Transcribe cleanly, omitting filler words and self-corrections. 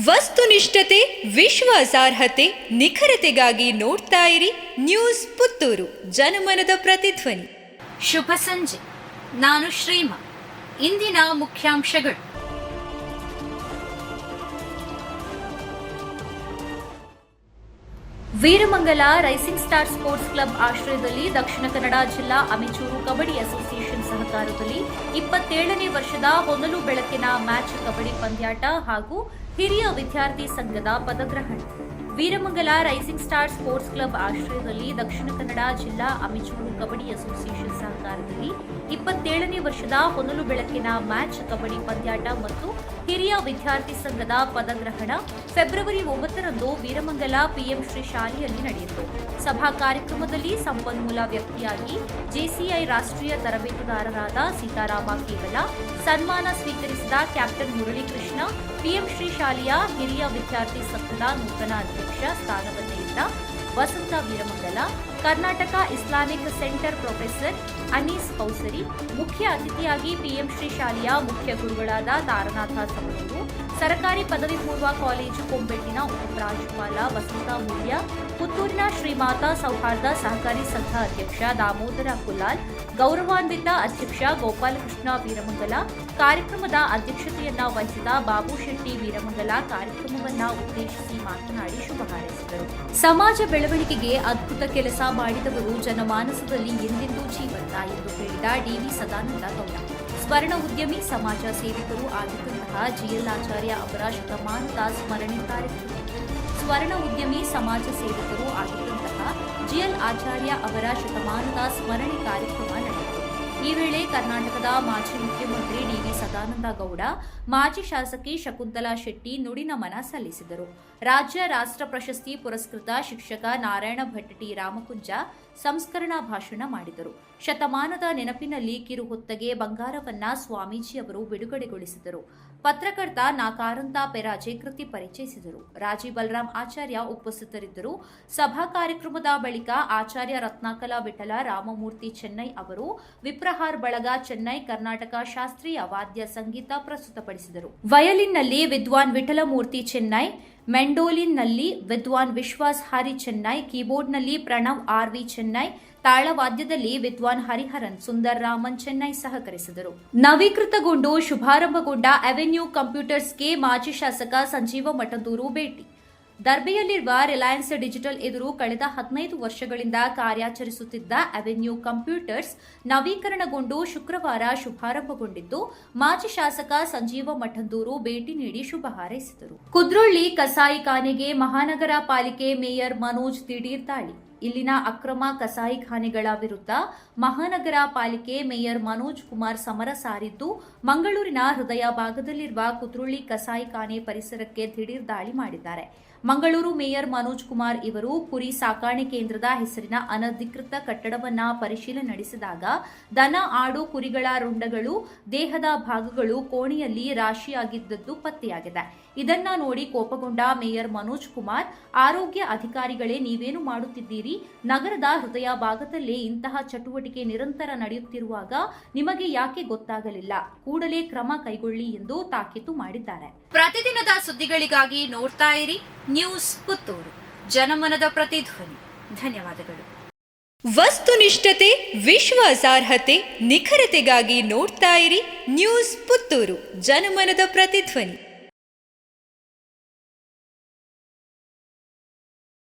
ವಸ್ತುನಿಷ್ಠತೆ, ವಿಶ್ವಾಸಾರ್ಹತೆ, ನಿಖರತೆಗಾಗಿ ನೋಡ್ತಾ ಇರಿ ನ್ಯೂಸ್ ಪುತ್ತೂರು, ಜನಮನದ ಪ್ರತಿಧ್ವನಿ. ಶುಭ ಸಂಜೆ. ನಾನು ಶ್ರೀಮಾ. ಇಂದಿನ ಮುಖ್ಯಾಂಶಗಳು: Veeramangala rising star sports club ಆಶ್ರಯದಲ್ಲಿ ದಕ್ಷಿಣ ಕನ್ನಡ ಜಿಲ್ಲಾ ಅಮೆಚೂರು ಕಬಡ್ಡಿ ಅಸೋಸಿಯೇಷನ್ ಸಹಕಾರದಲ್ಲಿ 27ನೇ ವರ್ಷದ ಹೊನಲು ಬೆಳಕಿನ ಮ್ಯಾಚ್ ಕಬಡ್ಡಿ ಪಂದ್ಯಾಟ ಹಾಗೂ ಹಿರಿಯ ವಿದ್ಯಾರ್ಥಿ ಸಂಘದ ಪದಗ್ರಹಣ. Veeramangala rising star sports club ಆಶ್ರಯದಲ್ಲಿ ದಕ್ಷಿಣ ಕನ್ನಡ ಜಿಲ್ಲಾ ಅಮೆಚೂರು ಕಬಡ್ಡಿ ಅಸೋಸಿಯೇಷನ್ ಸಹಕಾರದಲ್ಲಿ 27ನೇ ವರ್ಷದ ಹೊನಲು ಬೆಳಕಿನ ಮ್ಯಾಚ್ ಕಬಡ್ಡಿ ಪಂದ್ಯಾಟ ಮತ್ತು ಹಿರಿಯ ವಿದ್ಯಾರ್ಥಿ ಸಂಘದ ಪದಗ್ರಹಣ ಫೆಬ್ರವರಿ 9ರಂದು ವೀರಮಂಗಲ ಪಿಎಂ ಶ್ರೀ ಶಾಲೆಯಲ್ಲಿ ನಡೆಯಿತು. ಸಭಾ ಕಾರ್ಯಕ್ರಮದಲ್ಲಿ ಸಂಪನ್ಮೂಲ ವ್ಯಕ್ತಿಯಾಗಿ ಜೆಸಿಐ ರಾಷ್ಟ್ರೀಯ ತರಬೇತುದಾರರಾದ ಸೀತಾರಾಮ ಕೇವಲ, ಸನ್ಮಾನ ಸ್ವೀಕರಿಸಿದ ಕ್ಯಾಪ್ಟನ್ ಮುರಳೀಕೃಷ್ಣ, ಪಿಎಂ ಶ್ರೀ ಶಾಲೆಯ ಹಿರಿಯ ವಿದ್ಯಾರ್ಥಿ ಸಂಘದ ನೂತನ ಅಧ್ಯಕ್ಷ ಸ್ಥಾನವನ್ನೇರಿದ Vasanth Veeramangala, Karnataka Islamic Centre professor Anees Kausari, ಮುಖ್ಯ ಅತಿಥಿಯಾಗಿ ಪಿಎಂ ಶ್ರೀ ಶಾಲೆಯ ಮುಖ್ಯ ಗುರುಗಳಾದ ತಾರನಾಥ ಸಮನೂರು, ಸರ್ಕಾರಿ ಪದವಿ ಪೂರ್ವ ಕಾಲೇಜು ಕೊಂಬೆಟ್ಟಿನ ಉಪಪ್ರಾಂಶುಪಾಲ ವಸಂತ ಮೂಲ್ಯ, ಪುತ್ತೂರಿನ ಶ್ರೀಮಾತಾ ಸೌಹಾರ್ದ ಸಹಕಾರಿ ಸಂಘ ಅಧ್ಯಕ್ಷ ದಾಮೋದರ ಕುಲಾಲ್, ಗೌರವಾನ್ವಿತ ಅಧ್ಯಕ್ಷ ಗೋಪಾಲಕೃಷ್ಣ ವೀರಮಂಗಲ, ಕಾರ್ಯಕ್ರಮದ ಅಧ್ಯಕ್ಷತೆಯನ್ನ ವಹಿಸಿದ ಬಾಬು ಶೆಟ್ಟಿ ವೀರಮಂಗಲ ಕಾರ್ಯಕ್ರಮವನ್ನು ಉದ್ದೇಶಿಸಿ ಮಾತನಾಡಿ ಶುಭ ಹಾರೈಸಿದರು. ಸಮಾಜ ಬೆಳವಣಿಗೆಗೆ ಅದ್ಭುತ ಕೆಲಸ ಮಾಡಿದವರು ಜನಮಾನಸದಲ್ಲಿ ಎಂದೆಂದೂ ಜೀವಂತ ಎಂದು ಹೇಳಿದ ಡಿವಿ ಸದಾನಂದ ಗೌಡ. ಸ್ವರ್ಣ ಉದ್ಯಮಿ, ಸಮಾಜ ಸೇವಕರು ಆಗಿದ್ದಂತಹ ಜಿಎಲ್ ಆಚಾರ್ಯ ಅವರ ಶತಮಾನದ ಸ್ಮರಣೆ ಕಾರ್ಯಕ್ರಮ. ಸ್ವರ್ಣ ಉದ್ಯಮಿ, ಸಮಾಜ ಸೇವಕರು ಆಗಿದ್ದಂತಹ ಜಿಎಲ್ ಆಚಾರ್ಯ ಅವರ ಶತಮಾನದ ಸ್ಮರಣೆ ಕಾರ್ಯಕ್ರಮ ನಡೆಯಿತು. ಈ ವೇಳೆ ಕರ್ನಾಟಕದ ಮಾಜಿ ಮುಖ್ಯಮಂತ್ರಿ ಡಿವಿ ಸದಾನಂದ ಗೌಡ, ಮಾಜಿ ಶಾಸಕಿ ಶಕುಂತಲಾ ಶೆಟ್ಟಿ ನುಡಿನಮನ ಸಲ್ಲಿಸಿದರು. ರಾಜ್ಯ ರಾಷ್ಟ್ರ ಪ್ರಶಸ್ತಿ ಪುರಸ್ಕೃತ ಶಿಕ್ಷಕ ನಾರಾಯಣ ಭಟ್ ಟಿ ರಾಮಕುಂಜ ಸಂಸ್ಕರಣಾ ಭಾಷಣ ಮಾಡಿದರು. ಶತಮಾನದ ನೆನಪಿನಲ್ಲಿ ಕಿರುಹೊತ್ತಗೆ ಬಂಗಾರವನ್ನ ಸ್ವಾಮೀಜಿ ಅವರು ಬಿಡುಗಡೆಗೊಳಿಸಿದರು. ಪತ್ರಕರ್ತ ನಾಕಾರಂತ ಪೆರಾಜೆ ಕೃತಿ ಪರಿಚಯಿಸಿದರು. ರಾಜಿ ಬಲರಾಮ್ ಆಚಾರ್ಯ ಉಪಸ್ಥಿತರಿದ್ದರು. ಸಭಾ ಕಾರ್ಯಕ್ರಮದ ಬಳಿಕ ಆಚಾರ್ಯ ರತ್ನಾಕಲ ವಿಠಲ ರಾಮಮೂರ್ತಿ ಚೆನ್ನೈ ಅವರು ವಿಪ್ರಹಾರ್ ಬಳಗ ಚೆನ್ನೈ ಕರ್ನಾಟಕ ಶಾಸ್ತ್ರೀಯ ವಾದ್ಯ ಸಂಗೀತ ಪ್ರಸ್ತುತಪಡಿಸಿದರು. ವಯಲಿನ್ನಲ್ಲಿ ವಿದ್ವಾನ್ ವಿಠಲಮೂರ್ತಿ ಚೆನ್ನೈ, ಮೆಂಡೋಲಿನ್ನಲ್ಲಿ ವಿದ್ವಾನ್ ವಿಶ್ವಾಸ್ ಹಾರಿ ಚೆನ್ನೈ, ಕೀಬೋರ್ಡ್ನಲ್ಲಿ ಪ್ರಣವ್ ಆರ್ವಿ ಚೆನ್ನೈ, ತಾಳವಾದ್ಯದಲ್ಲಿ ವಿದ್ವಾನ್ ಹರಿಹರನ್ ಸುಂದರ್ ರಾಮನ್ ಚೆನ್ನೈ ಸಹಕರಿಸಿದರು. ನವೀಕೃತಗೊಂಡು ಶುಭಾರಂಭಗೊಂಡ ಅವೆನ್ಯೂ ಕಂಪ್ಯೂಟರ್ಸ್ಗೆ ಮಾಜಿ ಶಾಸಕ ಸಂಜೀವ ಮಠಂದೂರು ಭೇಟಿ. ದರ್ಬೆಯಲ್ಲಿರುವ ರಿಲಯನ್ಸ್ ಡಿಜಿಟಲ್ ಎದುರು ಕಳೆದ 15 ವರ್ಷಗಳಿಂದ ಕಾರ್ಯಾಚರಿಸುತ್ತಿದ್ದ ಅವೆನ್ಯೂ ಕಂಪ್ಯೂಟರ್ಸ್ ನವೀಕರಣಗೊಂಡು ಶುಕ್ರವಾರ ಶುಭಾರಂಭಗೊಂಡಿದ್ದು, ಮಾಜಿ ಶಾಸಕ ಸಂಜೀವ ಮಠಂದೂರು ಭೇಟಿ ನೀಡಿ ಶುಭ ಹಾರೈಸಿದರು. ಕುದ್ರೋಳಿ ಕಸಾಯಿಖಾನೆಗೆ ಮಹಾನಗರ ಪಾಲಿಕೆ ಮೇಯರ್ ಮನೋಜ್ ದಿಢೀರ್ ದಾಳಿ. ಇಲ್ಲಿನ ಅಕ್ರಮ ಕಸಾಯಿಖಾನೆಗಳ ವಿರುದ್ಧ ಮಹಾನಗರ ಪಾಲಿಕೆ ಮೇಯರ್ ಮನೋಜ್ ಕುಮಾರ್ ಸಮರ ಸಾರಿದ್ದು, ಮಂಗಳೂರಿನ ಹೃದಯ ಭಾಗದಲ್ಲಿರುವ ಕುದ್ರೋಳಿ ಕಸಾಯಿಖಾನೆ ಪರಿಸರಕ್ಕೆ ದಿಢೀರ್ ದಾಳಿ ಮಾಡಿದ್ದಾರೆ. ಮಂಗಳೂರು ಮೇಯರ್ ಮನೋಜ್ ಕುಮಾರ್ ಇವರು ಕುರಿ ಸಾಕಾಣೆ ಕೇಂದ್ರದ ಹೆಸರಿನ ಅನಧಿಕೃತ ಕಟ್ಟಡವನ್ನ ಪರಿಶೀಲನೆ ನಡೆಸಿದಾಗ ದನ, ಆಡು, ಕುರಿಗಳ ರುಂಡಗಳು, ದೇಹದ ಭಾಗಗಳು ಕೋಣೆಯಲ್ಲಿ ರಾಶಿಯಾಗಿದ್ದದ್ದು ಪತ್ತೆಯಾಗಿದೆ. ಇದನ್ನ ನೋಡಿ ಕೋಪಗೊಂಡ ಮೇಯರ್ ಮನೋಜ್ ಕುಮಾರ್, ಆರೋಗ್ಯ ಅಧಿಕಾರಿಗಳೇ ನೀವೇನು ಮಾಡುತ್ತಿದ್ದೀರಿ? ನಗರದ ಹೃದಯ ಭಾಗದಲ್ಲೇ ಇಂತಹ ಚಟುವಟಿಕೆ ನಿರಂತರ ನಡೆಯುತ್ತಿರುವಾಗ ನಿಮಗೆ ಯಾಕೆ ಗೊತ್ತಾಗಲಿಲ್ಲ? ಕೂಡಲೇ ಕ್ರಮ ಕೈಗೊಳ್ಳಿ ಎಂದು ತಾಕೀತು ಮಾಡಿದ್ದಾರೆ. ಪ್ರತಿದಿನದ ಸುದ್ದಿಗಳಿಗಾಗಿ ನೋಡ್ತಾ ಇರಿ ನ್ಯೂಸ್ ಪುತ್ತೂರು, ಜನಮನದ ಪ್ರತಿಧ್ವನಿ. ಧನ್ಯವಾದಗಳು. ವಸ್ತುನಿಷ್ಠತೆ, ವಿಶ್ವಾಸಾರ್ಹತೆ, ನಿಖರತೆಗಾಗಿ ನೋಡ್ತಾ ಇರಿ ನ್ಯೂಸ್ ಪುತ್ತೂರು, ಜನಮನದ ಪ್ರತಿಧ್ವನಿ.